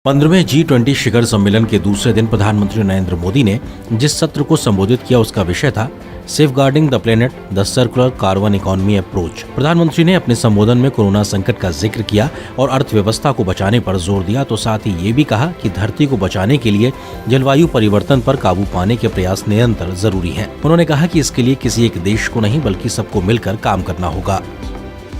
15वें G20 शिखर सम्मेलन के दूसरे दिन प्रधानमंत्री नरेंद्र मोदी ने जिस सत्र को संबोधित किया उसका विषय था safeguarding the planet the circular carbon economy approach. प्रधानमंत्री ने अपने संबोधन में कोरोना संकट का जिक्र किया और अर्थव्यवस्था को बचाने पर जोर दिया, तो साथ ही ये भी कहा कि धरती को बचाने के लिए जलवायु परिवर्तन पर काबू पाने के प्रयास निरंतर जरूरी हैं। उन्होंने कहा कि इसके लिए किसी एक देश को नहीं बल्कि सबको मिलकर काम करना होगा।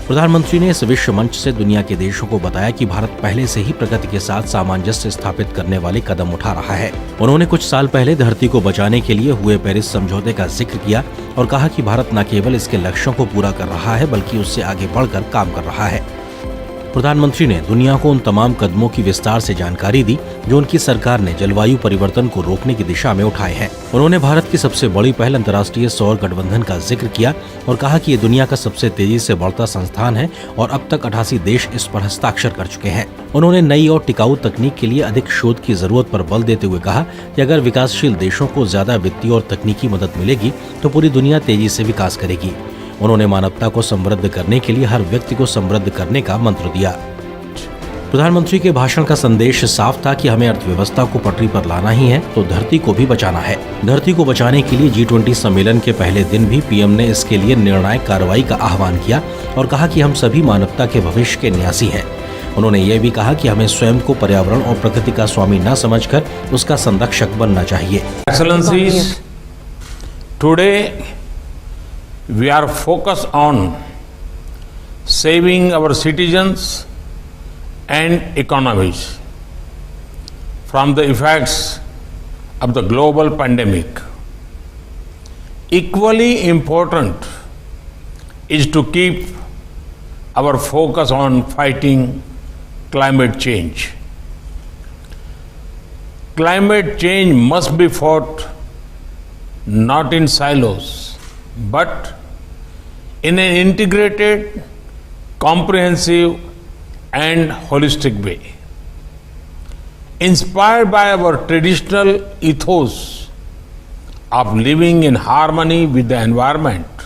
प्रधानमंत्री ने इस विश्व मंच से दुनिया के देशों को बताया कि भारत पहले से ही प्रगति के साथ सामंजस्य स्थापित करने वाले कदम उठा रहा है। उन्होंने कुछ साल पहले धरती को बचाने के लिए हुए पेरिस समझौते का जिक्र किया और कहा कि भारत न केवल इसके लक्ष्यों को पूरा कर रहा है बल्कि उससे आगे बढ़कर काम कर रहा है। प्रधानमंत्री ने दुनिया को उन तमाम कदमों की विस्तार से जानकारी दी जो उनकी सरकार ने जलवायु परिवर्तन को रोकने की दिशा में उठाए हैं। उन्होंने भारत की सबसे बड़ी पहल अंतर्राष्ट्रीय सौर गठबंधन का जिक्र किया और कहा कि ये दुनिया का सबसे तेजी से बढ़ता संस्थान है और अब तक 88 देश इस पर हस्ताक्षर कर चुके हैं। उन्होंने नई और टिकाऊ तकनीक के लिए अधिक शोध की जरूरत पर बल देते हुए कहा कि अगर विकासशील देशों को ज्यादा वित्तीय और तकनीकी मदद मिलेगी तो पूरी दुनिया तेजी से विकास करेगी। उन्होंने मानवता को समृद्ध करने के लिए हर व्यक्ति को समृद्ध करने का मंत्र दिया। प्रधानमंत्री के भाषण का संदेश साफ था कि हमें अर्थव्यवस्था को पटरी पर लाना ही है तो धरती को भी बचाना है। धरती को बचाने के लिए G20 सम्मेलन के पहले दिन भी पीएम ने इसके लिए निर्णायक कार्रवाई का आह्वान किया और कहा कि हम सभी मानवता के भविष्य के न्यासी हैं। उन्होंने ये भी कहा कि हमें स्वयं को पर्यावरण और प्रकृति का स्वामी न समझकर उसका संरक्षक बनना चाहिए। Excellencies, today we are focused on saving our citizens and economies from the effects of the global pandemic. Equally important is to keep our focus on fighting climate change. Climate change must be fought not in silos, but in an integrated, comprehensive and holistic way. Inspired by our traditional ethos of living in harmony with the environment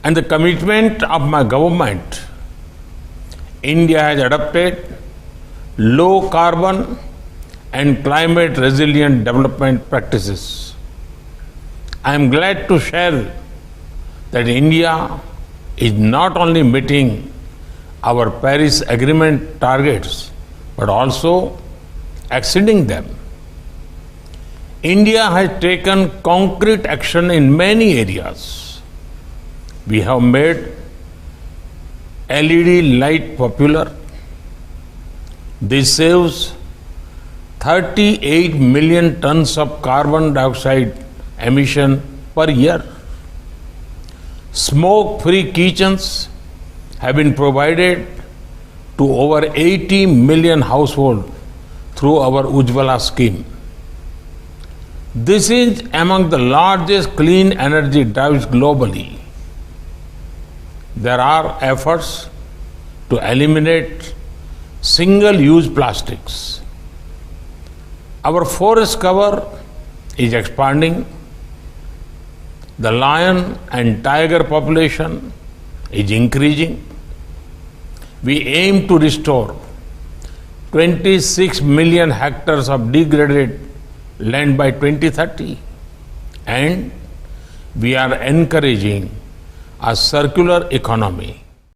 and the commitment of my government, India has adopted low carbon and climate resilient development practices. I am glad to share that India is not only meeting our Paris Agreement targets, but also exceeding them. India has taken concrete action in many areas. We have made LED light popular. This saves 38 million tons of carbon dioxide emission per year. Smoke-free kitchens have been provided to over 80 million households through our Ujjwala scheme. This is among the largest clean energy drives globally. There are efforts to eliminate single-use plastics. Our forest cover is expanding. The lion and tiger population is increasing. We aim to restore 26 million hectares of degraded land by 2030, and we are encouraging a circular economy.